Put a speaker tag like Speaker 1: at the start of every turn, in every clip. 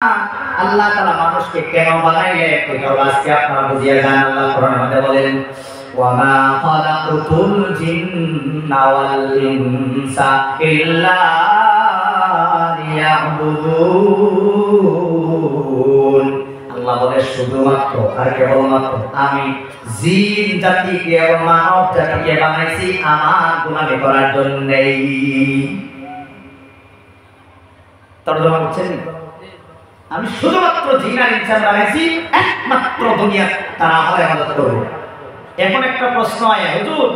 Speaker 1: আল্লাহ তাআলা মানুষকে কেন বানাইলেন এটাও আজকে আপনারা বুঝিয়ে যান। আল্লাহ কোরআনের মধ্যে বলেন ওয়া মা খালাকুতুল জিন্না ওয়াল ইনসা ইল্লা লিয়াবুদুন। আল্লাহ বলে শুধুমাত্র আর কেবলমাত্র আমি জিন জাতিকে এবং মানব জাতিকে বানাইছি আমার গোলামি করার জন্যই। তর্জমা করছেন, আমি শুধুমাত্র জিন আর ইনসান বানাইছি একমাত্র দুনিয়া তারা আমার ইবাদত করবে। এখন একটা প্রশ্ন আয়, হুজুর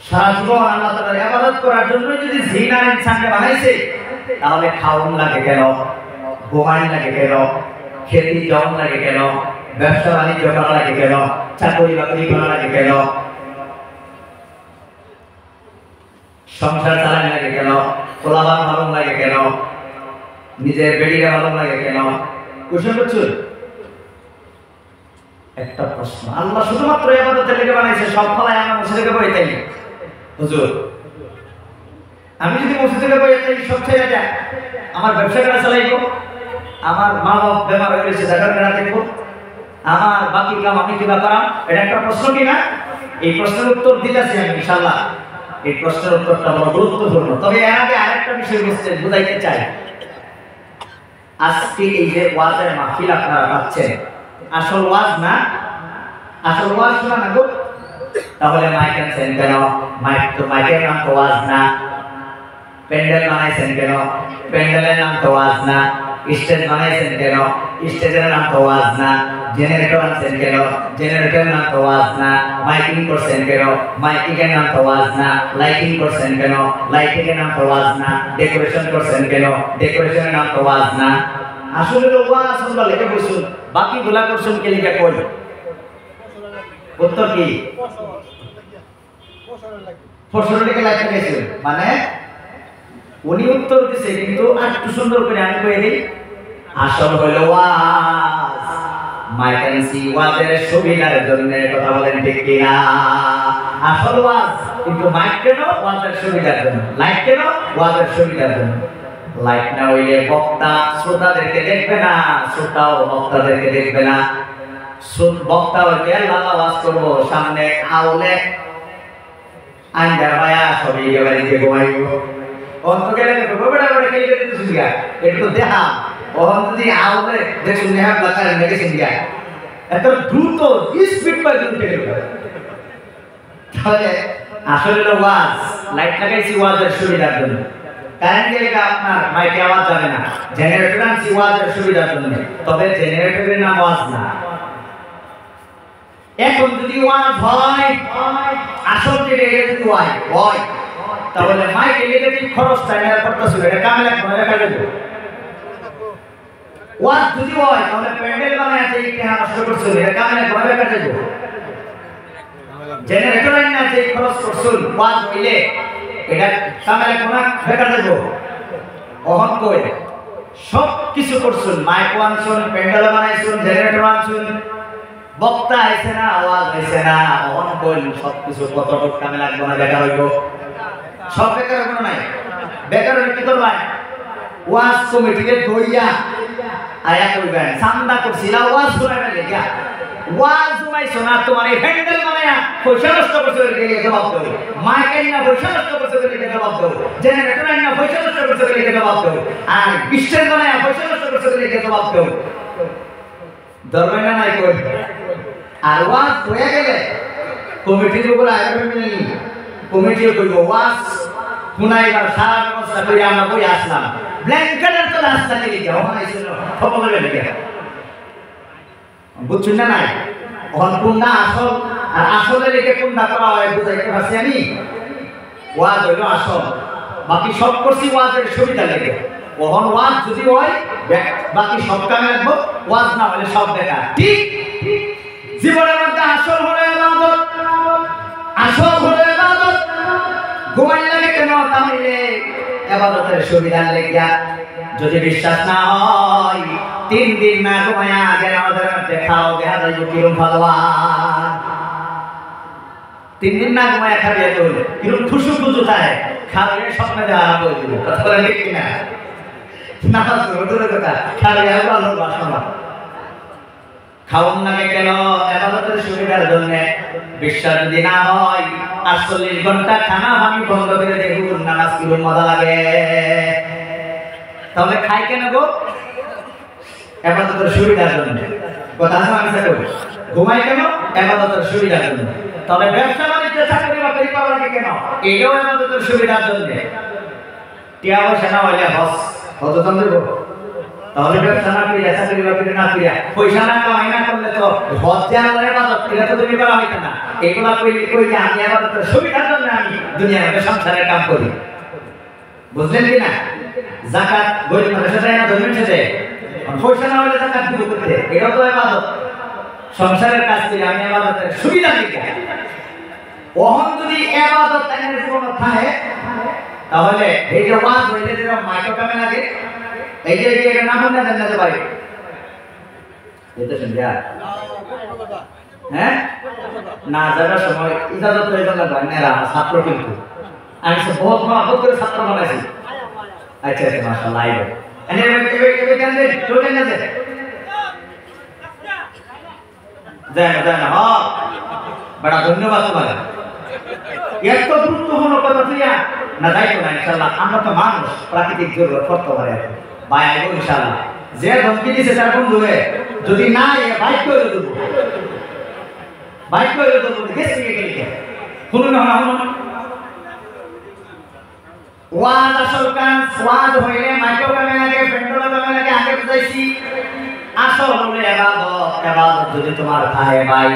Speaker 1: সারা জীবন আল্লাহ তাআলার ইবাদত করার জন্য যদি জিন আর ইনসানকে বানাইছে তাহলে খাওন লাগে কেন, ঘুমাই লাগে কেন, খেতি জম লাগে কেন, ব্যবসা বাণিজ্য করা লাগে কেন, চাকরি বাকরি করা লাগে কেন, সংসার চালানো লাগে কেন, পোলাপান ভালো লাগে কেন, নিজের বেড়িটা ভালো লাগে কেন? কোশ্চেন করছুন একটা প্রশ্ন। আল্লাহ শুধুমাত্র ইবাদতের লেগে বানাইছে, সব ফলাই আমরা মসজিদে বই তাই। হুজুর আমি যদি মসজিদে বই তাই সব ছেড়ে যায় আমার ব্যবসা করা চালাইবো, আমার মা বাবা বেমার হয়ে গেছে জায়গা কেনা দেখবো, আমার বাকি কাম আমি কিবা করাম, এটা একটা প্রশ্ন কিনা? এই প্রশ্নের উত্তর দিতেছি আমি ইনশাআল্লাহ। এই প্রশ্নের উত্তরটা বড় গুরুত্বপূর্ণ। তবে এর আগে আরেকটা বিষয় বুঝাইতে চাই। আজকে এই যে ওয়াজের মাহফিল আপনারা পাচ্ছেন, আসল ওয়াজ না, আসল ওয়াজ শোনা না গো, তাহলে মাইক আনছেন কেন? মাইক তো মাইকের নাম তো ওয়াজ না। প্যান্ডেল বানাইছেন কেন? প্যান্ডেলের নাম তো ওয়াজ না। স্টেজ বানাইছেন কেন? স্টেজের নাম তো ওয়াজ না। জেনারেটর আনছেন কেন? জেনারেটরের নাম তো ওয়াজ না। মাইকিং করছেন কেন? মাইকিং এর নাম তো ওয়াজ না। লাইটিং করছেন কেন? লাইটিং এর নাম তো ওয়াজ না। ডেকোরেশন করছেন কেন? ডেকোরেশনের নাম তো ওয়াজ না। আসলে ওয়াজ আমরা লিখে বসুন, বাকি গুলা করছেন কে লিখে কই? উত্তর কি? ফসল লিখে লাইটে গেছেন মানে উনি উত্তর দিছে, কিন্তু একটু সুন্দর করে আমি কই দিই। আসল হলো ওয়াজ মাইকেন্সি ওয়াজের সুবিধার জন্য, কথা বলেন ঠিক কিনা? আসল ওয়াজ কিন্তু মাইক কেন? ওয়াজের সুবিধার জন্য। লাইট কেন? ওয়াজের সুবিধার জন্য। লাইট না হইলে বক্তা শ্রোতাদেরকে দেখবে না, শ্রোতাও বক্তাদেরকে দেখবে না। বক্তা হইতে আল্লাহ ওয়াজ করবো, সামনে আউলে আইনদার ভাইয়া সবই একেবারে দিকে ঘুমাইব। অন্ত গেলে গোবড়া করে খেলে দিতে শুনিয়া এটা তো দেখা অন্ত দি আউলে দেখুন নেহা বাতার নেগে শুনিয়া এত দ্রুত স্পিড পাই দিতে গেল। তাহলে আসলে ওয়াজ লাইট লাগাইছি ওয়াজের সুবিধার জন্য। কারেন্ট গেলে আপনার মাইকে আওয়াজ যাবে না। জেনারেটর আনছি ওয়াজের সুবিধার জন্য, তবে জেনারেটরের নাম ওয়াজ না। এখন যদি ওয়াজ হয়, আসল যেটা যদি হয় তাহলে মাইকে লেগে যদি খরচ চাই না করতেছিল, এটা কামে লাগবে না, দেখা যাবে। ওয়াজ যদি হয় তাহলে প্যান্ডেল বানায় আছে এই টাকা নষ্ট করছিল, এটা কামে লাগবে না, দেখা যাবে। জেনারেটর আইন আছে খরচ করছিল, ওয়াজ হইলে এটা কামে লাগবে না, দেখা যাবে। ওহন কই সব কিছু করছিল, মাইক আনছুন, প্যান্ডেল বানাইছুন, জেনারেটর আনছুন, বক্তা আইছে না, আওয়াজ হইছে না, ওহন কই সব কিছু কতটুকু কামে লাগবে না, দেখা হইব। সব বেকার কোনো নাই। বেকার হলে কি করবেন? ওয়াজ কমিটিকে দইয়া আয়া কইবেন চান্দা করছিলা ওয়াজ করার লেগা, ওয়াজ জমাইছো না, তোমার এই প্যান্ডেল বানায়া পয়সা নষ্ট করছো এর জবাব দাও। মাইকেল না পয়সা নষ্ট করছো এর জবাব দাও। জেনারেটর না পয়সা নষ্ট করছো এর জবাব দাও। আর স্টেজ বানায়া পয়সা নষ্ট করছো এর জবাব দাও। দরকার না নাই কই। আর ওয়াজ হয়ে গেলে কমিটির উপর আয়োজন নেই, কমিটিও কইব ওয়াজ পুনাইবার সারা ব্যবস্থা করে আমরা বই আসলাম, ব্ল্যাঙ্কেটের তো রাস্তা থেকে যাও হইছিল খবরের লেগে। বুঝছেন না? নাই ওহন কোনটা আসল আর আসলে লেগে কোনটা করা হয় বুঝাইতে পারছি আমি? ওয়াজ হইল আসল, বাকি সব করছি ওয়াজের সুবিধা লেগে। ওহন ওয়াজ যদি হয় বাকি সব কামে লাগবো, ওয়াজ না হলে সব বেকার। ঠিক জীবনের মধ্যে আসল হলো ইবাদত, আসল হলো ইবাদত। ঘুমাই লাগে কেন? তাহলে ইবাদতের সুবিধার লেগিয়া। যদি বিশ্বাস না হয় 3 দিন না ঘুমায়া গেলে আমাদের মধ্যে খাও দেখা যাইব কিরম ভালোয়ান। 3 দিন না ঘুমায়া খাইয়া তো কিরম খুশু খুশু থাকে, খাবে স্বপ্নে দেওয়া আরম্ভ হয়ে যাবে। কথা বলেন ঠিক কিনা? নামাজ দূরের কথা খালি আল্লাহর বাসনা খাওয়ান লাগে কেন ইবাদতের সুবিধার জন্য বিশ্বাস যদি না হয় 48 ঘন্টা খানা আমি বন্ধ করে দেখুন নামাজ কি মজা লাগে তাহলে খাই কেন গো ইবাদতের সুবিধার জন্য কথা আছে আমি বলি ঘুমাই কেন ইবাদতের সুবিধার জন্য তবে ব্যবসা বাণিজ্য চাকরি বাকরি করা লাগে কেন এটাও ইবাদতের সুবিধার জন্য টিয়া পয়সা না হইলে হজ তো দেব তাহলে ব্যবসা না করিয়া চাকরি বাকরি না করিয়া পয়সা না কামাই না করলে তো হজ যে আল্লাহর ইবাদত এটা তো তুমি করা হইতো না এগুলা কইলে আমি ইবাদতের সুবিধার জন্য আমি দুনিয়াতে সংসারের কাম করি বুঝলেন কি না যাকাত গরিব মানুষের দেয় না ধনী মানুষের দেয় পয়সা না হলে যাকাত দিব করতে এটাও তো ইবাদত সংসারের কাজ করি আমি ইবাদতের সুবিধা দিকে ওহন যদি ইবাদত এর জীবন থাকে তাহলে এই যে ওয়াজ হইলে যে মাইক্রো কামে লাগে এই যে এটা না হলে জান্নাতে পারে এটা শুনবা হ্যাঁ না যারা সময় ইজাজত হয়ে গেল বান্নারা ছাত্র কিন্তু আমি সব বহুত মহব্বত করে ছাত্র বানাইছি আচ্ছা আচ্ছা মাশাআল্লাহ আইবে এনে এই কেন দে চলে না দে জানা হ্যাঁ বড় ধন্যবাদ তোমার এত গুরুত্বপূর্ণ কথা তুইয়া না যাইতো না ইনশাআল্লাহ আমরা তো মানুষ প্রাকৃতিক জরুরত করতে পারে ভাই আইবো ইনশাআল্লাহ যে ধমকি দিছে তার বন্ধু হয়ে যদি না এ বাইক করে দেব গেছে গেলে শুনুন না শুনুন ওয়াজ আসল কাজ ওয়াজ হইলে মাইক্রো কামে লাগে পেট্রোল কামে লাগে আগে বুঝাইছি আসল হলে ইবাদত যদি তোমার থাকে ভাই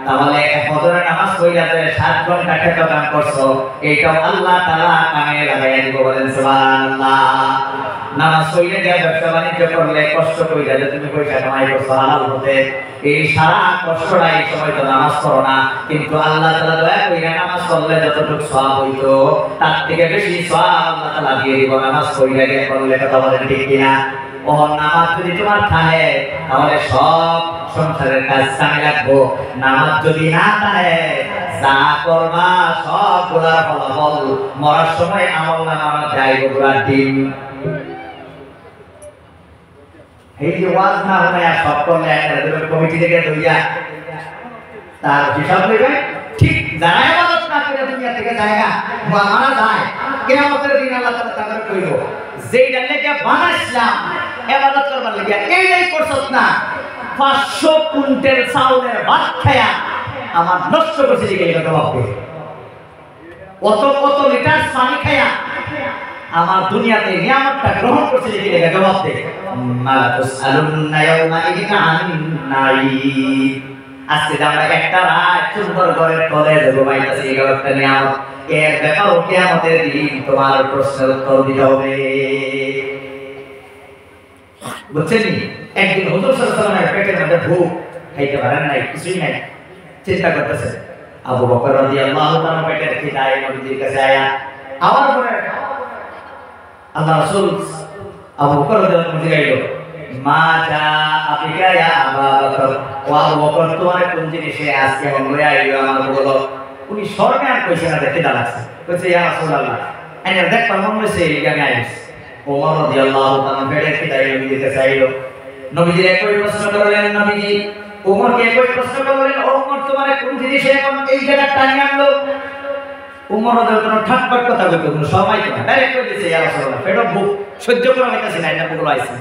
Speaker 1: তাহলে ফজরের নামাজ পড়িয়া যে 7 ঘন্টা খেত কাম করছো এইটাও আল্লাহ তাআলা কামে লাগাইয়া দিব বলেন সুবহানাল্লাহ নামাজ পড়িলে যে ব্যবসা বাণিজ্য করলে কষ্ট কইরা যে তুমি পয়সা কামাই করছো হালাল হতে এই সারা কষ্টটা এই সময় তো নামাজ পড়ো না কিন্তু আল্লাহ তাআলা দয়া কইরা নামাজ পড়লে যতটুকু সওয়াব হইতো তার থেকে বেশি সওয়াব আল্লাহ তাআলা দিয়ে দিব নামাজ পড়িলে যে করলে কথা বলেন ঠিক কিনা ও নামাজ যদি তোমার থাকে তাহলে সব সংসারের কাজ কামে লাগবো নামাজ যদি না থাকে যা করবা সব গুলার ফলাফল মরার সময় আমল নামা যাইব গুলার দিন এই যে ওয়াজ না হলে সব করলে একটা কমিটি থেকে দইয়া তার হিসাব নেবে ঠিক যারা ইবাদত না করে দুনিয়া থেকে জায়গা মারা যায় কিয়ামতের দিন আল্লাহ তাআলা তাদের কইব যেইটা লেগে বানাইছিলাম ইবাদত করবার লাগি এইটাই করছস না 500 কুইন্টাল চাউলের ভাত খায়া আমার নষ্ট করছিস কি এটা জবাব দে কত লিটার পানি খায়া আমার দুনিয়াতে নিয়ামতটা গ্রহণ করছিস কি এটা জবাব দে মা তুসআলুনা ইয়াউমা ইদিন আনিন নাঈম আজকে আমরা একটা রাত সুন্দর ঘরের তলে দেব বাইতাছি এই একটা নিয়ামত এর ব্যাপারে কিয়ামতের দিন তোমার প্রশ্নের উত্তর দিতে হবে বুঝছেন একদিন হুজুর সাল্লাল্লাহু আলাইহি ওয়াসাল্লামের পেটের মধ্যে ভূখ খাইতে পারেন নাই কিছুই নাই চিন্তা করতেছে আবু বকর রাদিয়াল্লাহু তাআলা পেটের খিদায় নবীজির কাছে আয়া আবার পরে আল্লাহ রাসূল আবু বকর রাদিয়াল্লাহু তাআলা জিজ্ঞাসা মা জা আবিকা ইয়া আবু বকর ও আবু বকর তোমার কোন জিনিসে আজকে মনে আইলো আমার বলো উনি সরকার কইছে না দেখতে লাগছে কইছে ইয়া রাসূলুল্লাহ এনে দেখবার মন হইছে এই আমি আইছি ওমর রাদিয়াল্লাহু তাআলা পেটের খিদায় নবীজির কাছে আইলো নবীজি একই প্রশ্ন করলেন নবীজি ওমরকে একই প্রশ্ন করলেন ওমর তোমার কোন জিনিসে এখন এই জায়গা টানি আনলো ওমর রাদিয়াল্লাহু তাআলা ঠাট্টা কথা কইতো কোনো সময় তো না ডাইরেক্ট কই দিছে ইয়া রাসূলুল্লাহ পেটে ভূখ সহ্য করা হইতাছে না এটা বগুলো আইছে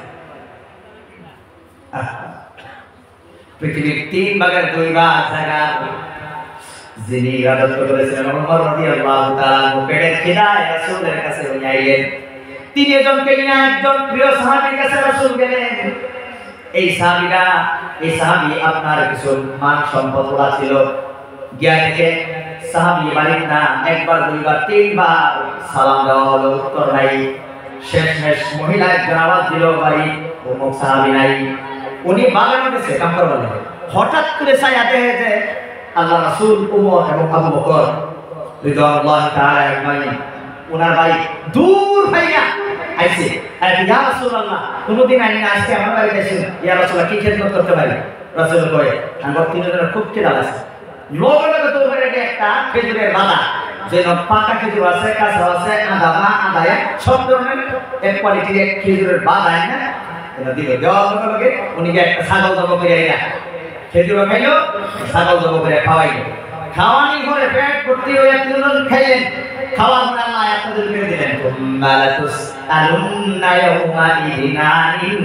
Speaker 1: পৃথিবীর 3 ভাগের 2 ভাগ জায়গা যিনি রাজত্ব করেছিলেন ওমর রাদিয়াল্লাহু তাআলা পেটের খিদায় রাসূলের কাছে উনি আইলেন তিনি একজনকে নিয়ে একজন প্রিয় সাহাবীর কাছে রাসূল গেলেন এই সাহাবী আপনার কিছু মান সম্পদ ছিল গিয়া থেকে সাহাবী মালিক না একবার দুইবার তিনবার সালাম দেওয়া হলো উত্তর নাই শেষমেশ মহিলা একজন আওয়াজ দিল ভাই অমুক সাহাবী নাই উনি বাগানে গেছে কাম করবার লাগে হঠাৎ করে ছায়া দেখে যে আল্লাহ রাসূল ওমর এবং আবু বকর রাদিয়াল্লাহু তাআলা আজমাইন ওনার ভাই দূর ভাইয়া আইছে আর ইয়া রাসূলুল্লাহ কোনদিন আইনি না আজকে আমার বাড়িতে এসে ইয়া রাসূলুল্লাহ কি খেদমত করতে পারি রাসূল কয় আমার তিনজনের খুব খিদা লাগছে লোভে তো ধরে একটা খেজুরের বালা যেন পাকা খেজুর আছে, কাঁচা আছে, আদা না আদায় সব ধরনের এক কোয়ালিটির এক খেজুরের বাদায় না এটা দিল। দেওয়ার লগে লগে উনি একটা ছাগল জব করে আইলা খেজুর খাইলো, ছাগল জব করে খাওয়াইলো। খাওয়ানি করে পেট ভর্তি হয়ে তিনজন খাইলেন। খাওয়ার পরে আল্লাহ আপনাদের করে দিলেন তুম্মা লাতুসআলুন্না ইয়াওমাইদিন আনিন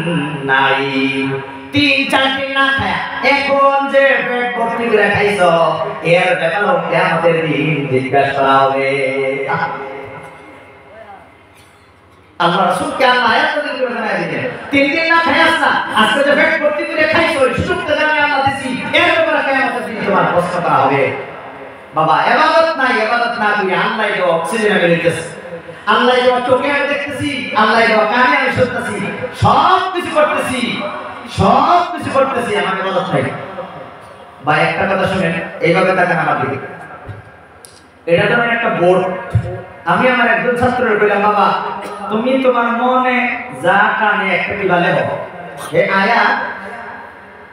Speaker 1: নাঈম। 3-4 দিন না খায়া এখন যে পেট ভর্তি করে খাইছো এর ব্যাপারে কিয়ামতের দিন জিজ্ঞাসা করা হবে। আল্লাহ রাসূলকে আল্লাহ আয়াতগুলো করে জানাই দিলেন 3 দিন না খাইছ না, আজকে যে পেট ভর্তি করে খাইছো সুযোগটা জানি আল্লাহ দিছি, এর ব্যাপারে কিয়ামতের দিন তোমার প্রশ্ন করা হবে। বাবা ইবাদত না করি আল্লাহ যে অক্সিজেন আমি নিতেছি, আল্লাহ যে চোখে আমি দেখতেছি, আল্লাহ যে কানে আমি শুনতেছি, সব কিছু করতেছি আমার ইবাদত নাই। বা একটা কথা শুনেন, এইভাবে তাকান আমার দিকে। এটা তো একটা বোর্ড। আমি আমার একজন ছাত্রের বললাম বাবা তুমি তোমার মনে যা কানে একটা দিবালে হবে। হে আয়া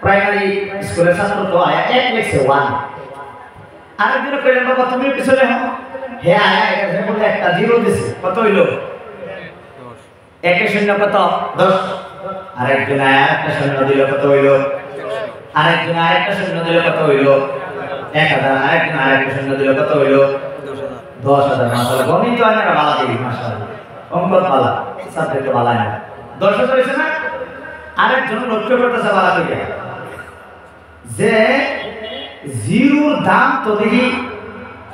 Speaker 1: প্রাইমারি স্কুলের ছাত্র তো আয়া এক লিখছে 1। আরেকদিন কইলেন বাবা তুমি পিছনে হও। হে আয়া এটা বলে একটা 0 দিছে, কত হইল 1 শূন্য কত 10। আরেকজন আয়া একটা শূন্য দিল, কত হইল? আরেকজন আরেকটা শূন্য দিল, কত হইল? 1000। আরেকজন আরেকটা শূন্য দিল, কত হইল? 10,000। মাশাআল্লাহ গণিত আনেরা ভালো দিই, মাশাআল্লাহ অঙ্ক ভালো, সাবজেক্ট ভালো না। 10,000 হইছে না? আরেকজন লক্ষ্য করতেছে ভালো করে যে জিরোর দাম তো দেখি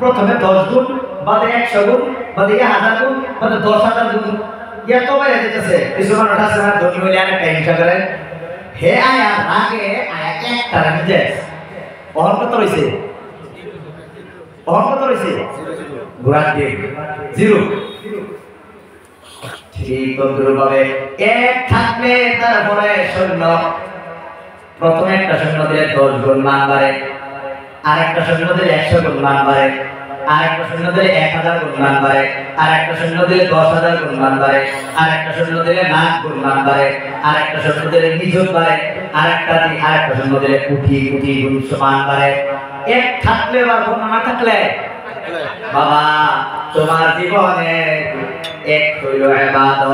Speaker 1: প্রথমে 10 গুণ, বাদে 100 গুণ, বাদে 1000 গুণ, বাদে 10,000 গুণ, এত বাইরে যেতেছে। কিছু মানুষ আছে না ধনী হইলে আরেকটা হিংসা করে। হে আয়া আগে আয়া একটা রাখি যায় অহন কত রয়েছে, ঘোড়ার দিক 0। ঠিক তদ্রুপভাবে 1 থাকলে তারপরে শূন্য, প্রথমে একটা শূন্য দিলে 10 গুণ মান বাড়ে, আরেকটা শূন্য দিলে 100 গুণ মান বাড়ে, আরেকটা শূন্য দিলে 1000 গুণ মান বাড়ে, আরেকটা শূন্য দিলে 10,000 গুণ মান বাড়ে, আরেকটা শূন্য দিলে লাখ গুণ মান বাড়ে, আরেকটা শূন্য দিলে নিযুত বাড়ে, আরেকটা শূন্য দিলে কোটি গুণ মান বাড়ে। 1 থাকলে বা গুণ না থাকলে বাবা তোমার জীবনে 1 হইল ইবাদত,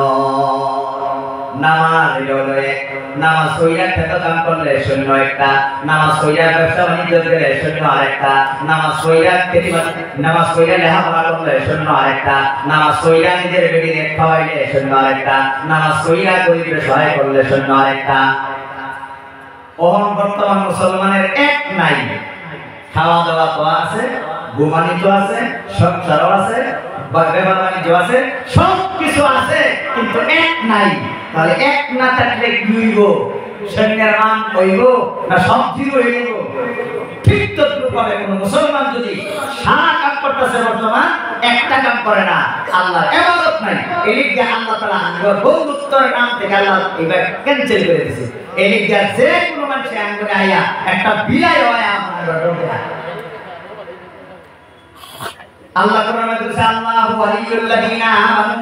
Speaker 1: নামাজ হইল 1, নামাজ হইয়া খেত কাম করলে শূন্য একটা, নামাজ হইয়া ব্যবসা বাণিজ্য করলে শূন্য আরেকটা, নামাজ হইয়া লেখাপড়া করলে শূন্য আরেকটা, নামাজ হইয়া নিজের বেডিতে খাওয়াইলে শূন্য আরেকটা, নামাজ হইয়া গরিবের সহায় করলে শূন্য আরেকটা। ওহন বর্তমান মুসলমানের 1 নাই। খাওয়া দাওয়া তো আছে, ঘুমানি তো আছে, সংসারও আছে, ব্যবহার বাণিজ্য আছে, সব কিছু আছে, কিন্তু 1 নাই। তাহলে 1 না থাকলে কি হইব? সৈন্যের মান হইব না সব 0 হইব? ঠিক তদ্রুপভাবে কোন মুসলমান যদি সারা কাম করতেছে বর্তমান একটা কাম করে না, আল্লাহর ইবাদত নাই, এলিগে আল্লাহ তাআলা আঙ্গুর বন্ধুত্বের নাম থেকে আল্লাহ এবার ক্যান্সেল করে দিয়েছে। এলিগে যে কোনো মানুষ আঙ্গুরে আয়া একটা বিলাই হয় আমার বলতে আল্লাহ কোরআনে বলেছে আল্লাহু ওয়ালিয়ুল্লাযিনা আমানু,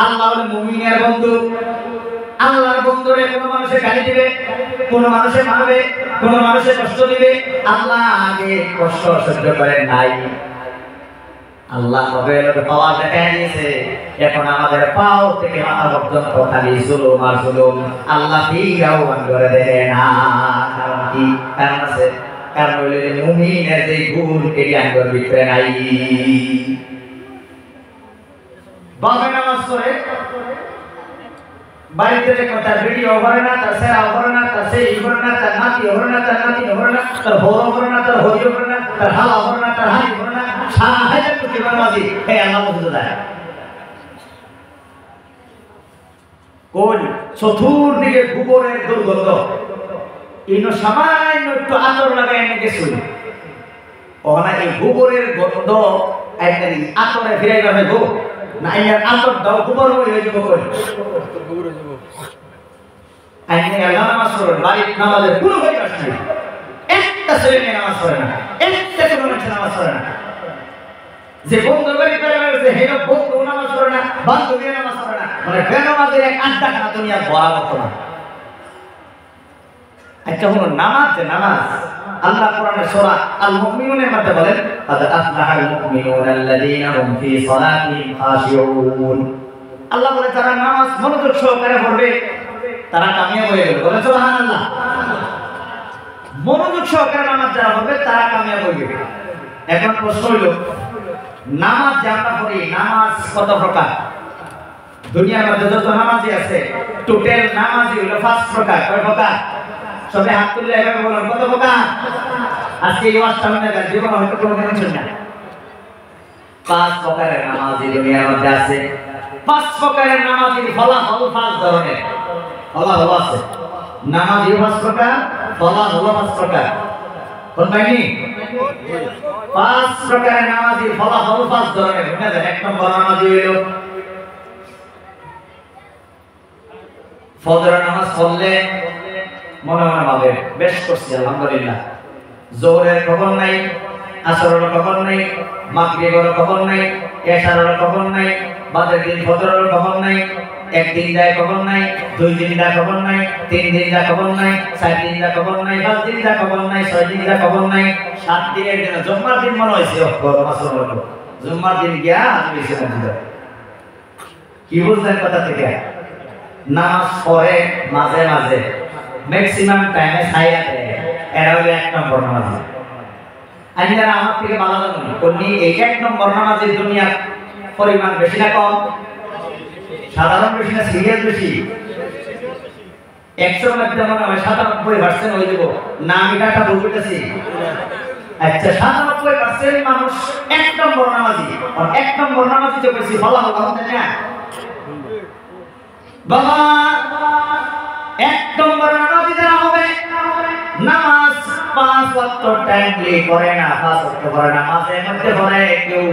Speaker 1: আল্লাহ হলো মুমিনের বন্ধু। আল্লাহর বন্ধুরে কোন মানুষে গালি দিবে, কোন মানুষে মারবে, কোন মানুষে কষ্ট দিবে, আল্লাহ আগে কষ্ট সহ্য করেন নাই। আল্লাহ হবে পাওয়া দেখা দিয়েছে, এখন আমাদের পাও থেকে মাথা পর্যন্ত খালি জুলুম আর জুলুম। আল্লাহ ফিরাও করে দেয় না। কারণ কি? কারণ আছে, কারণ হইলে মুমিনের যে গুণ এটি আঙ্গুর ভিতরে নাই। বাবা নামাজ পড়ে বাড়িতে দেখো তার ভিডিও হবে না, তার সেরা হবে না, তার সেই হবে না, তার নাতি হবে না, তার নাতি হবে না, তার বড় হবে না, তার হরি হবে না, তার হালা হবে না, তার হাই হবে না, সারা হাজার কোটি বাংলাদেশি হে আল্লাহ বুঝতে দেয়। কোন চতুর্দিকে গোবরের দুর্গন্ধ, ইনো সামান্য একটু আতর লাগাই এনে গেছিল, ওখানে এই গোবরের গন্ধ একদিন আতরে ফিরাইবা হইব না, এর আতর দাও গোবর হয়ে যাব কই আইনে আল্লাহ নামাজ পড়েন, বাড়ির নামাজের পুরো হয়ে আসছে, একটা ছেলে মেয়ে নামাজ পড়ে না, একটা কোনো মানুষ নামাজ পড়ে না। যে বন্ধু বাড়ি করে আছে হেলো বন্ধু নামাজ পড়ে না, বান্ধবী নামাজ পড়ে না, মানে বেনামাজের এক আড্ডা খানা দুনিয়া বড় বর্তমান। একটা হলো নামাজ, যে নামাজ আল্লাহ কোরআনে সূরা আল মুমিনুনের মধ্যে বলেন قد أفلح المؤمنون الذين هم في صلاتهم خاشعون আল্লাহ বলে যারা নামাজ মনোযোগ সহকারে পড়বে তারা কামিয়াব হয়ে যাবে বলে সুবহানাল্লাহ মনোযোগ সহকারে নামাজ যারা পড়বে তারা কামিয়াব হয়ে যাবে এখন প্রশ্ন হলো নামাজ যে আমরা পড়ি নামাজ কত প্রকার দুনিয়ার মধ্যে যত নামাজি আছে টোটাল নামাজি হলো 5 প্রকার কয় প্রকার সবাই হাত তুলে এভাবে বলুন কত প্রকার আজকে এই ওয়াজটা মনে রাখবেন জীবন হয়তো কোনো দিন শুনবেন না 5 প্রকারের নামাজি দুনিয়ার মধ্যে আছে 5 প্রকারের নামাজির ফলাফল 5 ধরনের ফলাফল আছে নামাজি 5 প্রকার ফলাফল 5 প্রকার কোন ভাইনি 5 প্রকারের নামাজির ফলাফল 5 ধরনের বুঝলেন এক নম্বর নামাজি হলো ফজর নামাজ পড়লে মনে মনে ভাবে বেশ করছি আলহামদুলিল্লাহ জোহরের খবর নাই আসরের খবর নাই মাগরিবের খবর নাই এশারের খবর নাই বাদের দিন ফজরের খবর নাই একদিন যায় খবর নাই 2 দিন যায় খবর নাই 3 দিন যায় খবর নাই 4 দিন যায় খবর নাই 5 দিন যায় খবর নাই 6 দিন যায় খবর নাই 7 দিনের দিন জুম্মার দিন মনে হইছে জুম্মার দিন গিয়া আমি এসে মন্দিরে কি বুঝলেন কথা থেকে নামাজ পড়ে মাঝে মাঝে ম্যাক্সিমাম টাইমে ছায়া দেয় এরা হলো 1 নম্বর নামাজি আমি যারা আমার থেকে ভালো জানেন কোনি এই 1 নম্বর নামাজের দুনিয়ার পরিমাণ বেশি না কম সাধারণ বেশি না সিরিয়াস বেশি 100 মধ্যে মনে হয় 97% হয়ে যাব না আমি ডাটা বলতেছি আচ্ছা 97% মানুষ 1 নম্বর নামাজি আর 1 নম্বর নামাজি তো বেশি ভালো হবে না বাবা 1 নম্বর নামাজি যারা হবে নামাজ 5 ওয়াক্ত টাইমলি পড়ে না 5 ওয়াক্ত পড়ে না মাঝে মধ্যে পড়ে কেউ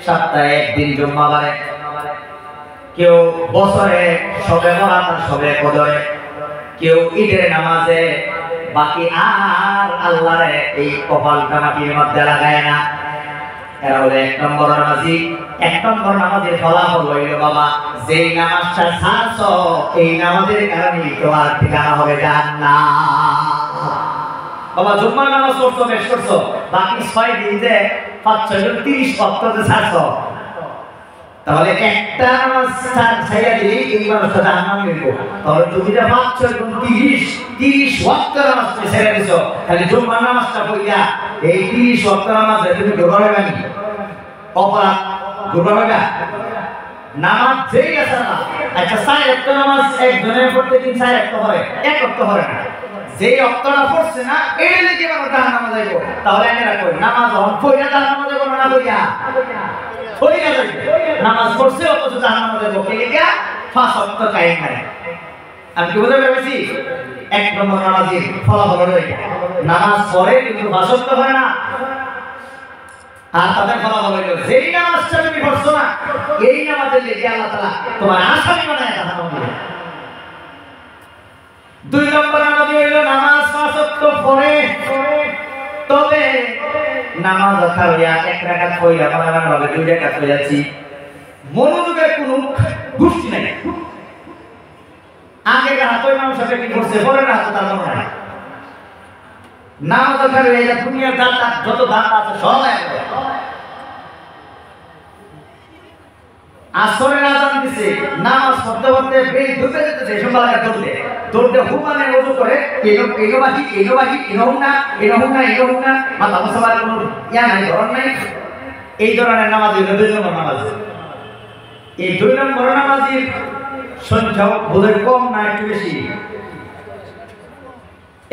Speaker 1: সপ্তাহে একদিন জুম্মা পড়ে কেউ বছরে সবে বরাত আর সবে কদরে কেউ ঈদের নামাজে বাকি আর আল্লাহরে এই কপালটা মাটির মধ্যে লাগায় না এরা হলো 1 নম্বর নামাজি 1 নম্বর নামাজের ফলাফল হইল বাবা যেই নামাজটা ছাড়ছো এই নামাজের কারণে তোমার ঠিকানা হবে জান্নাত বাবা জুম্মার নামাজ পড়ছো বেশ করছো বাকি 6 দিন যে 5-6 জন 30 ওয়াক্ত যে ছাড়ছো তাহলে একটা নামাজ ছাইয়া দিলে এই মানুষটা জান্নাতে হইব তাহলে তুমি যে 5-6 গুণ 30 ওয়াক্ত নামাজ ছেড়ে দিছো খালি জুম্মার নামাজটা পড়িয়া এই 30 ওয়াক্ত নামাজে তুমি গুরবার হবে না অপরাধ গুরবার হবে না নামাজ যেই আছে না আচ্ছা 4 ওয়াক্ত নামাজ একজনের প্রত্যেকদিন 4 ওয়াক্ত হয় 1 ওয়াক্ত হয় না যেই ওয়াক্তটা পড়ছে না এই লেগে মানুষ জান্নাতে যাইব তাহলে এরা কই নামাজ হন পড়িয়া জান্নাতে যাব না পড়িয়া পড়িয়া যাইব নামাজ পড়ছে অথচ জান্নাতে যাব কে লিগা 5 ওয়াক্ত কায়েম নাই আমি কি বুঝাতে পেরেছি 1 নম্বর নামাজের ফলাফল হলো এটা নামাজ পড়ে কিন্তু 5 ওয়াক্ত হয় না আর তাদের ফলাফল হলো যেই নামাজটা তুমি পড়ছো না এই নামাজের লেগে আল্লাহ তাআলা তোমার আসামি বানায় কথা বলবে 2 নম্বর নামাজ হলো নামাজ 5 ওয়াক্ত পড়ে তবে নামাজ খাওয়া 1 রাকাত পড়িয়া মানে ভাবে 2 রাকাত হয়ে যাচ্ছি মনোযোগের কোনো গুষ্টি নাই আগে রাতই মানুষ সাথে কি করছে পরে রাত তার মনে নাই নামাজ খাওয়া এই দুনিয়ার দাঁত যত দাঁত আছে সব একবার আসরের আযান দিছে নামাজ পড়তে পড়তে বেশ ঢুকে যেতেছে সকালে দৌড়তে হুমানে ওযু করে এনোবাহি মাথা বসাবার কোনো ইয়া নাই ধরন নাই এই ধরনের নামাজ হলো 2 নম্বর নামাজ এই 2 নম্বর নামাজের সংখ্যা বোধহয় কম না একটু বেশি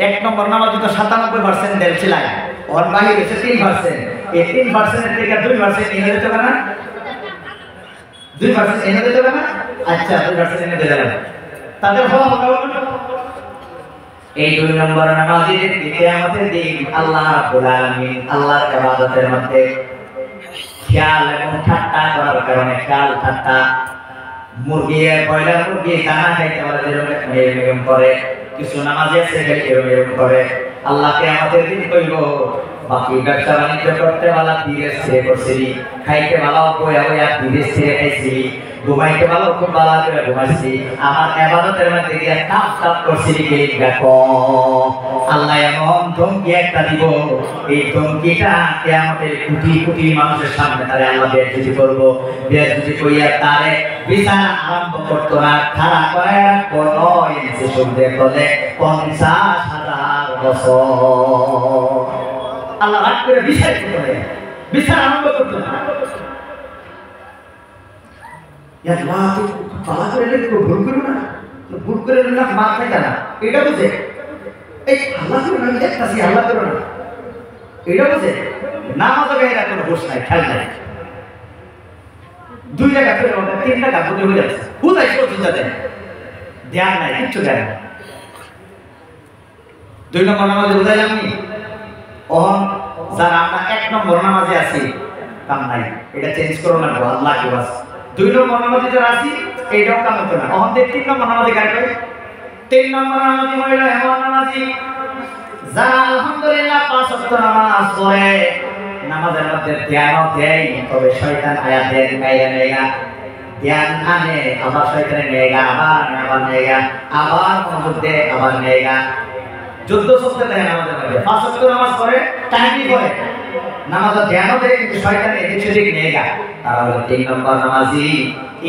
Speaker 1: 1 নম্বর নামাজ তো 97% দেল ছিলাই ওর বাহির হচ্ছে 3% এই 3% এর থেকে 2% এনে দিতে পারে না 2% এনে দিতে পারে না আচ্ছা 2% এনে দিতে পারে তাদের ফলাফল এই 2 নম্বর নামাজের কিয়ামতের দিন আল্লাহ রাব্বুল আলামিন আল্লাহর ইবাদতের মধ্যে খেয়াল এবং ঠাট্টা করার কারণে খেয়াল ঠাট্টা মুরগি ব্রয়লার মুরগি দানা খাইতে পারে এরকম করে কিছু নামাজি আছে এরকম করে আল্লাহ কিয়ামতের দিন কইব বাকি ব্যবসা বাণিজ্য করতে वाला ধীরে ছেড়ে করছিলি খাইতে वाला বয়া বয়া ধীরে ছেড়ে খাইছিলি ঘুমাইতে ভালো খুব ভালো করে ঘুমাইছি আমার ইবাদতের মধ্যে গিয়ে টাপ টাপ করছি কি দেখো আল্লাহ এমন ধমকি একটা দিব এই ধমকিটা কিয়ামতের কোটি কোটি মানুষের সামনে তারে আল্লাহ বেয়াদবি করব বেয়াদবি কইয়া তারে বিচার আরম্ভ করতো না খারাপ করে কোন ইনসে শুনতে বলে 50,000 বছর আল্লাহ রাগ করে বিচার করতে বিচার আরম্ভ করতো না আল্লাহ তুই পালা করে ভুল করো না ভুল করে না মার খাইতা না এটা বুঝে এই আল্লাহ করে না দেখতাছি আল্লাহ করে না এটা বুঝে নামাজ গায়ে কোনো হোশ নাই খেয়াল নাই 2 টাকা করে 3 টাকা বুঝে হয়ে যাচ্ছে বুঝাই তো চিন্তাতে ধ্যান নাই কিচ্ছু দেয় না 2 নম্বর নামাজে বুঝাইলাম নি ওহন যারা আমরা 1 নম্বর নামাজে আছি কাম নাই এটা চেঞ্জ করো না আল্লাহ কি বাস 2 নম্বর নামাজে যারা আছি এইটাও কাম হতো না ওহন 3 নম্বর নামাজে কারে কই 3 নম্বর নামাজে হইলো এমন নামাজি যারা আলহামদুলিল্লাহ 5 ওয়াক্ত নামাজ পড়ে নামাজের মধ্যে ধ্যানও দেয় তবে শয়তান আয়া দেন গায়ে নেগা ধ্যান আনে আবার শয়তানে নেগা আবার নেগা আবার মনোযোগ দেয় আবার নেগা যুদ্ধ চলতে দেয় নামাজের মধ্যে 5 ওয়াক্ত নামাজ পড়ে টাইমই পড়ে নামাজের ধ্যানও দেয় কিন্তু শয়তানে এদিক সেদিক নেগা তারা হলো 3 নম্বর নামাজি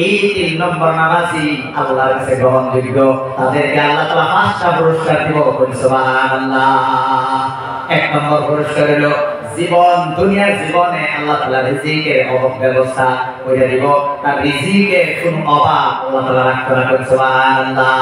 Speaker 1: এই 3 নম্বর নামাজি আল্লাহর কাছে গ্রহণযোগ্য তাদেরকে আল্লাহ তাআলা 5টা পুরস্কার দিব সুবহানাল্লাহ 1 নম্বর পুরস্কার হলো জীবন দুনিয়ার জীবনে আল্লাহ তাআলা রিজিকের ব্যবস্থা করে দিব তার রিজিকের কোনো অভাব আল্লাহ তাআলা রাখতে না সুবহানাল্লাহ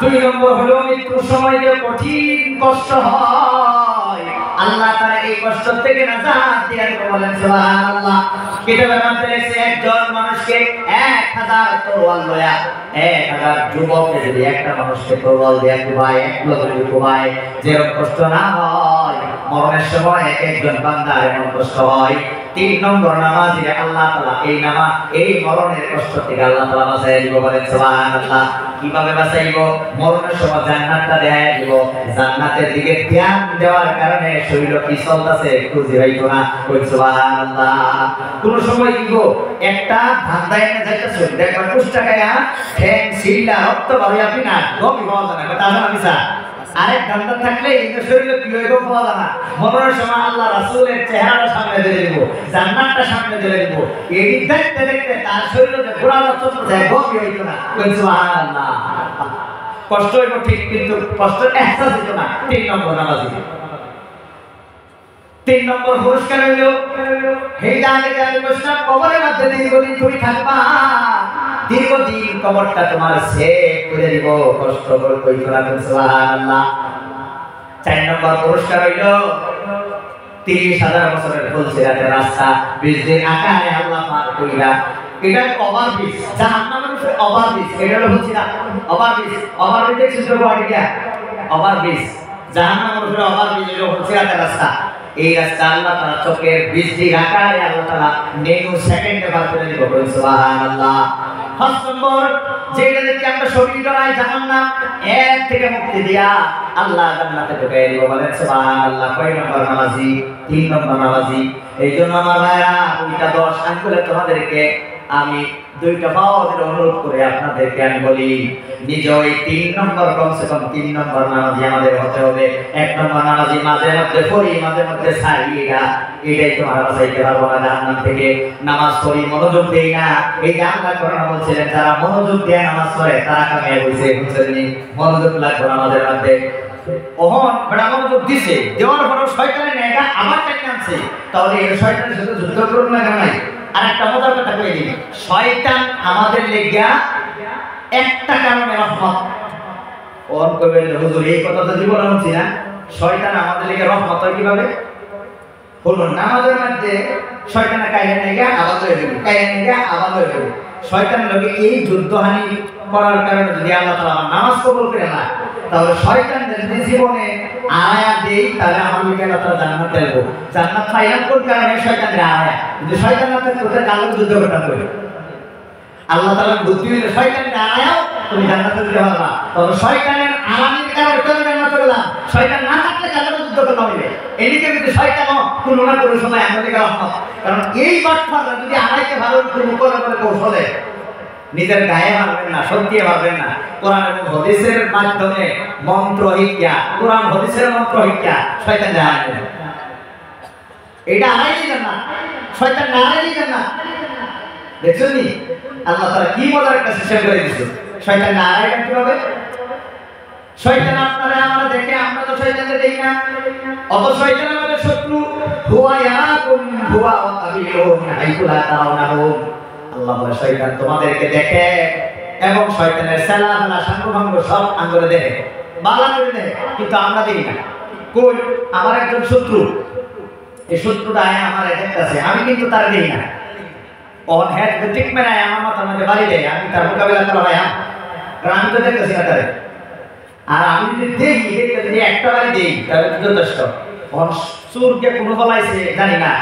Speaker 1: 2 নম্বর হলো মৃত্যুর সময় যে কঠিন কষ্ট হয় আল্লাহ তাআলা এই কষ্ট থেকে নাজাত দিয়ে বলেন সুবহানাল্লাহ কিতাবের মধ্যে লেখছে একজন মানুষকে 1000 তরোয়াল লয়া 1000 যুবককে যদি একটা মানুষকে তরোয়াল দিয়ে কুবায় এক লোকের কুবায় যে কষ্ট না হয় মরণের সময় একজন বান্দার এমন কষ্ট হয় 3 নম্বর নামাজি আল্লাহ তাআলা এই মরণের কষ্ট থেকে আল্লাহ তাআলা বাঁচায় দিব বলেন সুবহানাল্লাহ কিভাবে বাঁচাইব মরণের সময় জান্নাতটা দেয় দিব জান্নাতের দিকে ধ্যান দেওয়ার কারণে শরীর কি চলতেছে খুঁজে হইতো না কই সুবহানাল্লাহ কোন সময় কি গো একটা ধান্দায় এনে যাইতেছে দেখবা কুষ্টা গায়া ঠ্যাং সিল্লা রক্ত বাড়ি আপনি না গমি হওয়া যায় না কথা আছে না মিছা আরেক ধান্দা থাকলে এই শরীরে কি হইব পাওয়া যায় না মরণের সময় আল্লাহ রাসূলের চেহারাটা সামনে ধরে দিব জান্নাতটা সামনে ধরে দিব এই দেখতে দেখতে তার শরীরে যে ঘোড়া চলতে যায় গমি হইতো না কই সুবহানাল্লাহ কষ্ট হইব ঠিক কিন্তু কষ্টের এহসাস হইতো না 3 নম্বর নামাজি 3 নম্বর পুরস্কার হইলো হে জানে জানে প্রশ্ন কবরের মধ্যে দীর্ঘদিন তুমি থাকবা দীর্ঘদিন কবরটা তোমার সেভ করে দিব কষ্ট করে কইতো না সুবহানাল্লাহ 4 নম্বর পুরস্কার হইলো 30,000 বছরের ফুলসিরাতের রাস্তা 20 দিন আকারে আল্লাহ পার কইরা এটা ওভারব্রিজ জাহান্নামের উপরে ওভারব্রিজ এটা হলো ফুলসিরাত ওভারব্রিজ দেখছিস তো বডিটা ওভারব্রিজ জাহান্নামের উপরে ওভারব্রিজ হলো ফুলসিরাতের রাস্তা এই রাস্তা আল্লাহ তাআলা চোখের 20 দিন আকারে আল্লাহ তাআলা নেনু সেকেন্ডে পার করে দিব সুবহানাল্লাহ 5 নম্বর যেটা দেখি আমরা শরীর গড়াই জাহান্নাম এর থেকে মুক্তি দিয়া আল্লাহ জান্নাতে ঢুকাই দিব বলেন সুবহানাল্লাহ কয় নম্বর নামাজি 3 নম্বর নামাজি এইজন্য আমার ভাইরা 10 আঙ্গুলে তোমাদেরকে আমি 2টা পাওয়ার অনুরোধ করে আপনাদেরকে আমি বলি নিজে ওই 3 নম্বর কমসে কম 3 নম্বর নামাজি আমাদের হতে হবে 1 নম্বর নামাজি মাঝে মধ্যে পড়ি মাঝে মধ্যে ছাড়ি এটাই তোমার বাঁচাইতে পারবো না জাহান্নাম থেকে নামাজ পড়ি মনোযোগ দেই না এই যে আল্লাহ কোরআন বলছিলেন যারা মনোযোগ দিয়ে নামাজ পড়ে তারা কামিয়াব হইছে বুঝছেন মনোযোগ লাগবে আমাদের মধ্যে ওহন বড় মনোযোগ দিছে দেওয়ার পর শয়তানের নেগা আবার টাইম আনছে তাহলে এই শয়তানের সাথে যুদ্ধ করুন না কেন আর একটা মজার কথা কই দিই শয়তান আমাদের লেগা একটা কারণে রহমত ওর কবে হুজুর এই কথা তো জীবনে শুনছি না শয়তান আমাদের লেগা রহমত হয় কিভাবে হলো নামাজের মধ্যে শয়তানের কাইয়া নেগা আওয়াজ হয়ে যাবে কাইয়া নেগা আওয়াজ হয়ে যাবে শয়তানের লগে এই যুদ্ধহানি করার কারণে যদি আল্লাহ তাআলা নামাজ কবুল করে না তাহলে শয়তান যদি জীবনে আয়া দেই তাহলে আমাদেরকে আল্লাহ তাআলা জান্নাত দেব জান্নাত পাইলাম কোন কারণে শয়তানের আয়া যদি শয়তান না থাকতো তাহলে কালো যুদ্ধ করতে হবে আল্লাহ তাআলা বুদ্ধি দিলে শয়তানের আয়া তুমি জান্নাতে যেতে পারবা তবে শয়তানের আলামির কারণে তুমি জান্নাতে গেলাম শয়তান না থাকলে কালো যুদ্ধ করতে হবে এদিকে যদি শয়তানও কোনো না কোনো সময় আমাদেরকে রহমত কারণ এই বাটফাররা যদি আড়াইতে ভালো কোনো করে কৌশলে নিজের গায়ে মারবেন না, সত্যি মারবেন না। কোরআন এবং হাদিসের মাধ্যমে মন্ত্র শিক্ষা, কোরআন হাদিসের মন্ত্র শিক্ষা শয়তান জানে না। এটা আড়াই না, শয়তান না আড়াই না। দেখছেন নি আল্লাহ তাআলা কি মজার একটা সিস্টেম করে দিয়েছে। শয়তান না আড়াই কি হবে? শয়তান আপনারা আমরা দেখে, আমরা তো শয়তানকে দেখি না। অত শয়তান আমাদের শত্রু। হুয়া ইয়াকুম হুয়া ওয়া কাবিলুহুম হাইতু লা তারাউনাহুম। আল্লাহ বলে শয়তান তোমাদেরকে দেখে এবং শয়তানের সালাহালা সাঙ্গভঙ্গ সব আঙ্গুলে দেখে, বালা করে দেখে, কিন্তু আমরা দেখি না। কই আমার একজন শত্রু, এই শত্রুটা আমার দেখতেছে, আমি কিন্তু তার দেখি না। অন হেড ঠিক মেরে আমার মাথার মধ্যে বাড়ি দেয়, আমি তার মোকাবিলা করা হয়, কারণ আমি তো দেখতেছি না তারে। আর আমি যদি দেখি, দেখতে যদি একটা বাড়ি দিই তাহলে যথেষ্ট। সূর্যকে কোনো বলাইছে জানি না,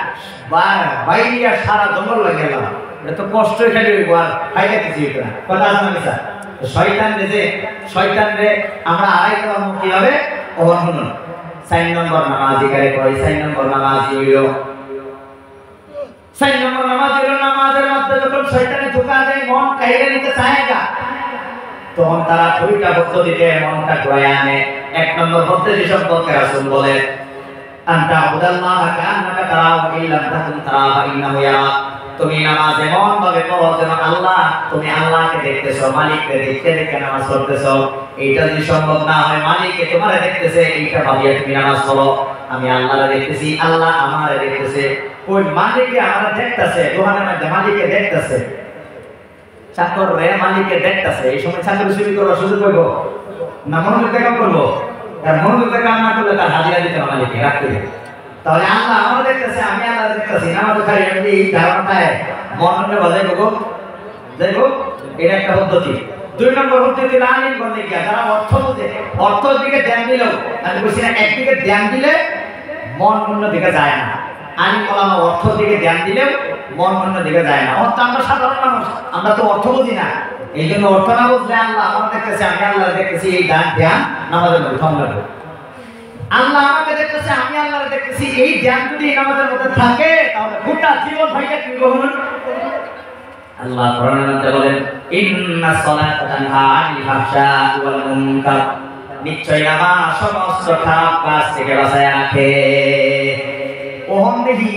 Speaker 1: বাইরে সারা জঙ্গল লাগে গেলাম, এটা তো কষ্ট এখানে হইব, আর ফায়দা কিছু হইতো না। কথা আছে না? শয়তান রে, শয়তান রে আমরা আড়াই করব কিভাবে? ওহন শুনুন, 4 নম্বর নামাজ এখানে কই, 4 নম্বর নামাজ হইল, 4 নম্বর নামাজ হইল নামাজের মধ্যে যখন শয়তানে ধোঁকা দেয়, মন কাইরে নিতে চায়গা, তখন তারা দুইটা পদ্ধতিতে মনটা ঘুরায় আনে। 1 নম্বর পদ্ধতি সম্পর্কে রাসূল বলেন, আনতা আবুদাল্লাহ কান্নাকা তারাহু ইল্লাম তাকুন তারাহু ইন্নাহু ইয়ারাক। তুমি নামাজ এমন ভাবে পড়ো যেন আল্লাহ, তুমি আল্লাহকে দেখতেছো, মালিককে দেখতে দেখে নামাজ পড়তেছো। এইটা যদি সম্ভব না হয়, মালিককে তোমারে দেখতেছে এইটা ভাবিয়া তুমি নামাজ পড়ো। আমি আল্লাহরে দেখতেছি, আল্লাহ আমারে দেখতেছে। ওই মালিককে আমরা দেখতেছে, দোকানের মধ্যে মালিককে দেখতেছে, চাকর রে মালিককে দেখতেছে। এই সময় চাকরি শুরু করার সুযোগ পাইব না? মনোযোগ কাম করবো, তার মনোযোগ কাম না করলে তার হাজিরা দিতে হবে মালিককে, রাখতে হবে। তাহলে আল্লাহ আমার দেখতেছে, আমি আল্লাহ দেখতেছি, নামাজ খাই আমি এই ধারণাটায় মননে বাজাই গো, যাই হোক, এটা একটা পদ্ধতি। 2 নম্বর পদ্ধতি আলিম বলে কি, যারা অর্থ বোঝে, অর্থের দিকে ধ্যান দিলেও, আমি বলছি না একদিকে ধ্যান দিলে মন অন্য দিকে যায় না। আলিম ওলামা অর্থের দিকে ধ্যান দিলেও মন অন্য দিকে যায় না। অর্থ আমরা সাধারণ মানুষ, আমরা তো অর্থ বুঝি না। এই জন্য অর্থ না বুঝলে আল্লাহ আমার দেখতেছে, আমি আল্লাহ দেখতেছি, এই ধ্যান নামাজের মধ্যে থামবে। আল্লাহ আমাকে দেখতেছে, আমি আল্লাহকে দেখতেছি, এই ধ্যান যদি আমাদের মধ্যে থাকে তাহলে গোটা জীবন ভাইটা কি বলুন? আল্লাহ কোরআনের মধ্যে বলেন, ইন্নাস সালাতা তানহা আনিল ফাহশাই ওয়াল মুনকার। নিশ্চয় নামাজ সমস্ত খারাপ কাজ থেকে বাঁচায় রাখে। ওহন দেখি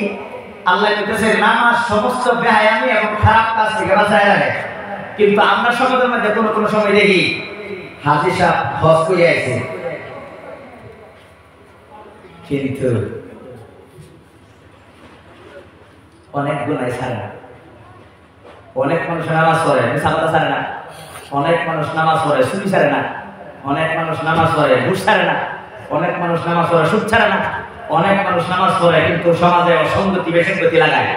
Speaker 1: আল্লাহ বলতেছে নামাজ সমস্ত বেহায়ামি এবং খারাপ কাজ থেকে বাঁচায় রাখে। কিন্তু আমরা সমাজের মধ্যে কোনো সময় দেখি হাজী সাহেব হজ করে আইছে, কিন্তু অনেক গুনাহ ছাড়ে না। অনেক মানুষ নামাজ পড়ে সালাত ছাড়ে না, অনেক মানুষ নামাজ পড়ে সুবি ছাড়ে না, অনেক মানুষ নামাজ পড়ে ঘুষ ছাড়ে না, অনেক মানুষ নামাজ পড়ে সুদ ছাড়ে না, অনেক মানুষ নামাজ পড়ে কিন্তু সমাজে অসঙ্গতি বেসঙ্গতি লাগায়।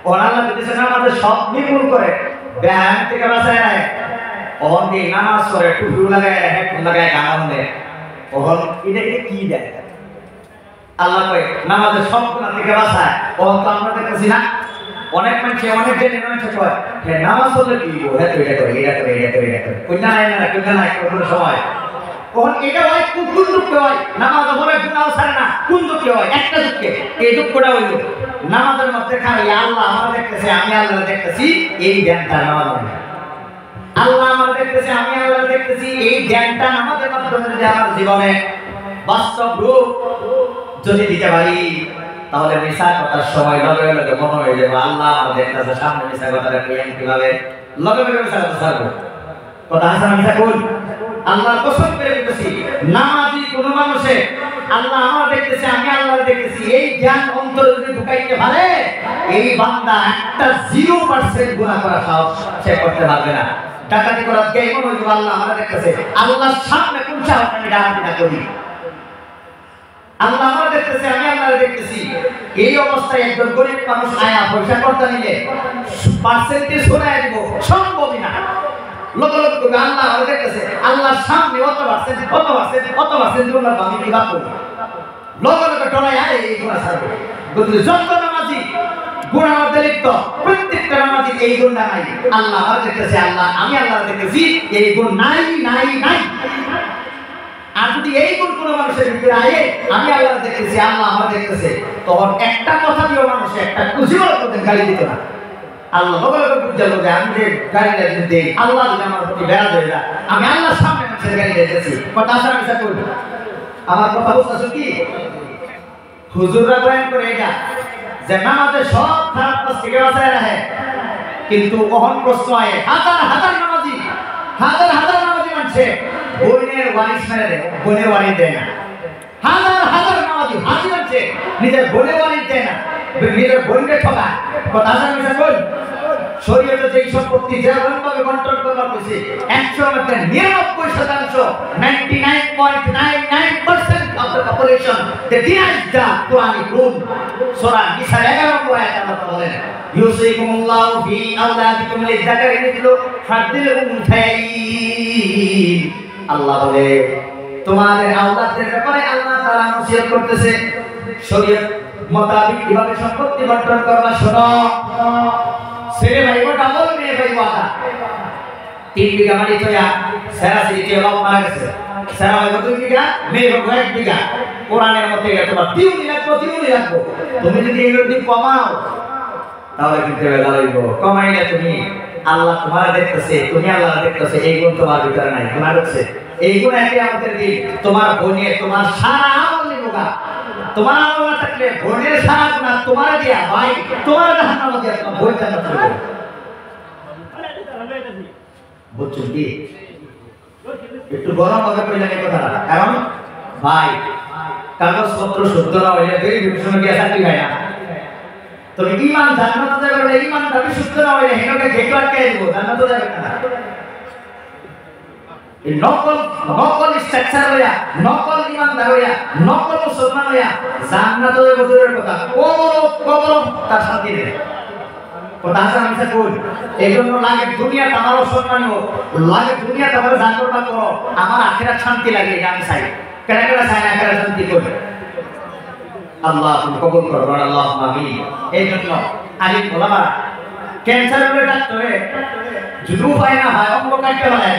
Speaker 1: আল্লাহ বলতেছে নামাজের সব নির্মূল করে, বেহায়াম থেকে বাঁচায় রাখে। ওহন দিয়ে নামাজ পড়ে টুপি লাগায়, হেডফোন লাগায়, গান দেয়। ওহন এটা কি দেয়? আল্লাহ কয় নামাজের সব গুনাহ থেকে বাঁচায়। ওহন তো আমরা দেখতেছি না। অনেক মানুষ অনেক জেনে মানুষ কয় হ্যাঁ নামাজ পড়লে কি হইব, হ্যাঁ তো এটা করে, এটা করে, এটা করে, এটা করে, কোনটা নাই না, কোনটা নাই কোনো সময়। ওহন এটা হয় কোন দুঃখে হয়? নামাজ হবে গুনাহ ছাড়ে না, কোন দুঃখে হয়? একটা দুঃখে। এই দুঃখটা হইল নামাজের মধ্যে খালি আল্লাহ আমার দেখতেছে, আমি আল্লাহ দেখতেছি, এই জ্ঞানটা নামাজ হয়। আল্লাহ আমার দেখতেছে, আমি আল্লাহ দেখতেছি, এই জ্ঞানটা নামাজের মাধ্যমে যদি আমার জীবনে বাস্তব রূপ যদি দিতে পারি, তাহলে মিশা কথার সময় লগে লগে মনে হয়ে যাবে আল্লাহ আমার দেখতেছে, সামনে মিশা কথাটা কইম কিভাবে লগে লগে মিশা কথা ছাড়বো। কথা হাসান মিশা কোন আল্লাহর কসম করে বলতেছি, নামাজি কোন মানুষে আল্লাহ আমার দেখতেছে, আমি আল্লাহ দেখতেছি, এই জ্ঞান অন্তরে যদি ঢুকাইতে পারে, এই বান্দা একটা 0% গুনাহ করা সাহস সে করতে পারবে না। ডাকাতি করার কে মনে হইবে আল্লাহ আমার দেখতেছে, আল্লাহর সামনে কোন সাহস আমি ডাকাতি না করি? আল্লাহ আমার দেখতেছে, আমি আল্লাহ দেখতেছি। এই অবস্থায় একজন গরিব মানুষ আয়া পয়সা করতে নিলে পার্সেন্টেজ শোনায় দিব, সম্ভবই না। লোক লোক করবে আল্লাহ আমার দেখতেছে, আল্লাহর সামনে অত পার্সেন্ট আমি বিভাগ করি, লোক লোক টলায় আরে এই গুণা ছাড়বে। যত নামাজি গুণার মধ্যে লিপ্ত, প্রত্যেকটা নামাজি এই গুণটা নাই। আল্লাহ আমার দেখতেছে, আল্লাহ আমি আল্লাহ দেখতেছি, এই গুণ নাই নাই নাই। আর যদি এই গুণ কোনো মানুষের ভিতরে আয়ে, আমি আল্লাহ দেখতেছি, আল্লাহ আমার দেখতেছে, তখন একটা কথা দিও মানুষে একটা খুশি বলে তোদের গালি দিত না। আল্লাহ লগে লগে বুঝে যাবো যে আমি যে গাড়িটা দিতে আল্লাহ যদি আমার প্রতি বেড়া হয়ে যায়, আমি আল্লাহর সামনে মানুষের গাড়ি দিতেছি, কথা আসা আমি করবো। আমার কথা বুঝতেছো কি? হুজুররা বয়ান করে এটা যে নামাজে সব খারাপ কাজ থেকে বাঁচায় রাখে, কিন্তু কখন প্রশ্ন হয় হাজার হাজার নামাজি মানছে বোনের ওয়ারিস মেরে দেয়, বোনের ওয়ারিস দেয় না। হাজার হাজার নামাজি হাজি মানছে নিজের বোনের ওয়ারিস দেয় না, নিজের বোনকে ঠকায়। কথা আসা আমি বল, শরীয়তে যে সম্পত্তি যেভাবে কন্ট্রোল করবার কইছে 100 মধ্যে 99% 99.99% of the population they denies the Quranic rule. সূরা নিসা 11 নম্বর আয়াত আল্লাহ বলেন ইউসিকুমুল্লাহু ফি আওলাদিকুম লিযাকারি মিথলু হাদ্দিল উনসাইয়িন। আল্লাহ বলে তোমাদের আওলাদদের ব্যাপারে আল্লাহ তাআলা নসিহত করতেছে শরীয়ত মোতাবেক কিভাবে সম্পত্তি বন্টন করবা। শোনো, ছেলে ভাইবো ডাবল, মেয়ে ভাইবো আধা। 3 বিঘা মাটি তোয়া সেরা সিটি বাপ মারা গেছে, সেরা ভাইবো 2 বিঘা, মেয়ে ভাইবো 1 বিঘা। কোরআনের মধ্যে তোমার দিউনি লাগবো। তুমি যদি এই দিক কমাও তাহলে কিন্তু বেলা হইব। কমাইলে তুমি আল্লাহ তোমার দেখতেছে, তুমি আল্লাহ দেখতেছে, এই গুণ তোমার ভিতরে নাই। তোমার হচ্ছে এই গুণ একে আমাদের দিন তোমার বোনের তোমার সারা আমল নিবোগা। তোমার আমল না থাকলে বোনের সারা গুণ তোমার দিয়া ভাই তোমার জাহান্নাম দিয়া তোমার বোন জান্নাত হবে। বুঝছেন কি? একটু গরম হবে কইলেন এই কথাটা, কারণ ভাই কাগজপত্র শুদ্ধ না হইলে ভেরিফিকেশন গিয়ে চাকরি হয় না। তুমি ঈমান জান্নাতে যাবে, ঈমান দাবি শুদ্ধ না হইলে হেনকে গেট আটকে দিব, জান্নাতে যাবে না। এই নকল স্ট্রাকচার হইয়া, নকল ঈমানদার হইয়া, নকল মুসলমান হইয়া জান্নাতে যাবে দূরের কথা, কবর তার শান্তি নেই। কথা আছে আমি কই, এইজন্য লাগে দুনিয়াটা আমারও সম্মান হোক, লাগে দুনিয়াটা আমার জান্নাতটা করো, আমার আখিরাত শান্তি লাগে, এটা আমি চাই। কেন চাই না আখিরাত শান্তি করবে? আল্লাহ তুমি কবুল করো, আল্লাহ আমিন। এই জন্য আলিম ওলামারা ক্যান্সার হলে ডাক্তারে যদি উপায় না হয় অঙ্গ কাটতে হয়,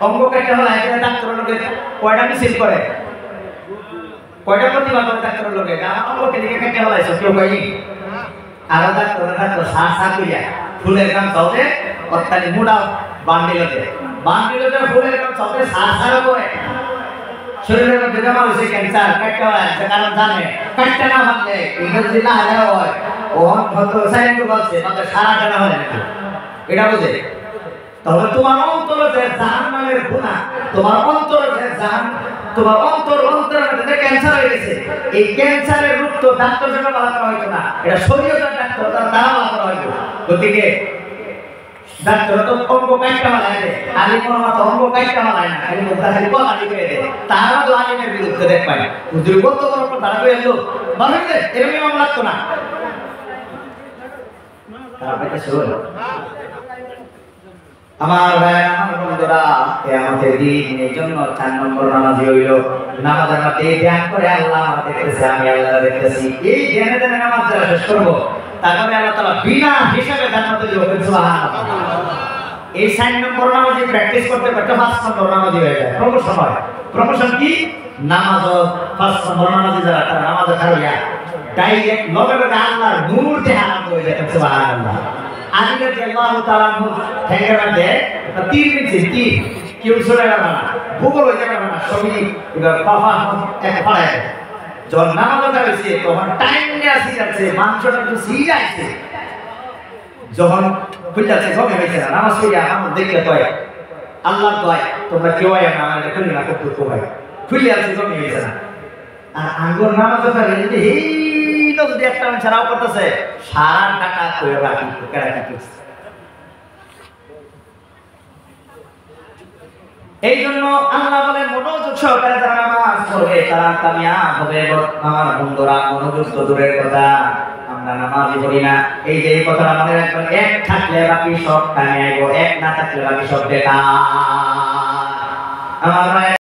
Speaker 1: অঙ্গ কাটতে হয় ডাক্তারের লোকে কয়টা মিছিল করে, কয়টা প্রতিবাদ করে ডাক্তারের লোকে অঙ্গকে দিকে কাটতে হলাইছে কেউ কয়নি। আর ডাক্তার সা করিয়া ফুলের গান চলে অত্যানি মুড়া বান্ডিলতে ফুলের গান চলে সা করে শরীরের মধ্যে জমা হয়েছে ক্যান্সার কাটতে হয়, কারণ জানে কাটতে না ভাবলে যদি না হয় ও হয়তো সাইলেন্ট বলছে আমাদের সারা জানা হয় নাকি, এটা বুঝে। তাহলে তোমার অন্তরে যে জাহান্নামের গুনাহ, তোমার অন্তরে যে তোমার অন্তরের মধ্যে ক্যান্সার হয়ে গেছে, এই ক্যান্সারের রোগ তো ডাক্তার জন্য ভালো করা হইতো না, এটা শরীয়তের ডাক্তার তার দ্বারা ভালো করা হইতো। গতিকে ডাক্তার তো অঙ্গ কাটতে হয় না, আলিম ওলামা তো অঙ্গ কাটতে হয় না, খালি মুখটা খালি কথা লিখে দেয়। তারা তো আলিমের বিরুদ্ধে দেখ পায় হুজুর কত বড় কথা তারা কই এলো ভালো হইছে, এরকম ইমাম লাগতো না। তারা পাইতে শুরু আমার ভাই আমার বন্ধুরা, কিয়ামতের দিন এই জন্য 4 নম্বর নামাজি হইল নামাজের মধ্যে ধ্যান করে আল্লাহ আমার দেখতেছে, আমি আল্লাহ দেখতেছি। এই ধ্যানে ধ্যানে নামাজ যারা শেষ করবো তারপরে আল্লাহ তাআলা বিনা হিসাবে জান্নাতে দিব। সুবহানাল্লাহ। এই 4 নম্বর নামাজি প্র্যাকটিস করতে করতে 5 নম্বর নামাজি হয়ে যায়। প্রমোশন হয়। প্রমোশন কি? নামাজ 5 নম্বর নামাজি যারা তারা নামাজে খাড়িয়া ডাইরেক্ট লগে লগে আল্লাহর নূর দেহা হয়ে যায়। সুবহানাল্লাহ। আলী রাদিয়াল্লাহু তাআলা ঠেঙ্গা বাঁধে 3 মিনিট কি কেউ সরে গেল না, ভূগোল হয়ে যাবে না, সবই পাফা এক পাড়ায় যখন নামাজ হয়েছে তখন টাইম নিয়ে আসি যাচ্ছে, মাংসটা একটু সিজ আছে, যখন খুঁজাচ্ছে কমে হয়েছে না নামাজ হইয়া আমার দেখলে কয় আল্লাহ কয় তোমরা কেউ আয় না আমাদের খুললে না, খুব দুঃখ হয়, খুললে আছে কমে হয়েছে না। আর আঙ্গুর নামাজ যদি এই যদি একটা ছাড়াও করতেছে সারা টাকা করে রাখি রাখি। এই জন্য আল্লাহ বলে মনোযোগ সহকারে যারা নামাজ পড়বে তারা কামিয়াব হবে। আমার বন্ধুরা মনোযোগ তো দূরের কথা, আমরা নামাজই পড়ি না। এই যে এই কথাটা মনে রাখবেন, এক থাকলে বাকি সব কামে আইব, এক না থাকলে বাকি সব বেকার। আমার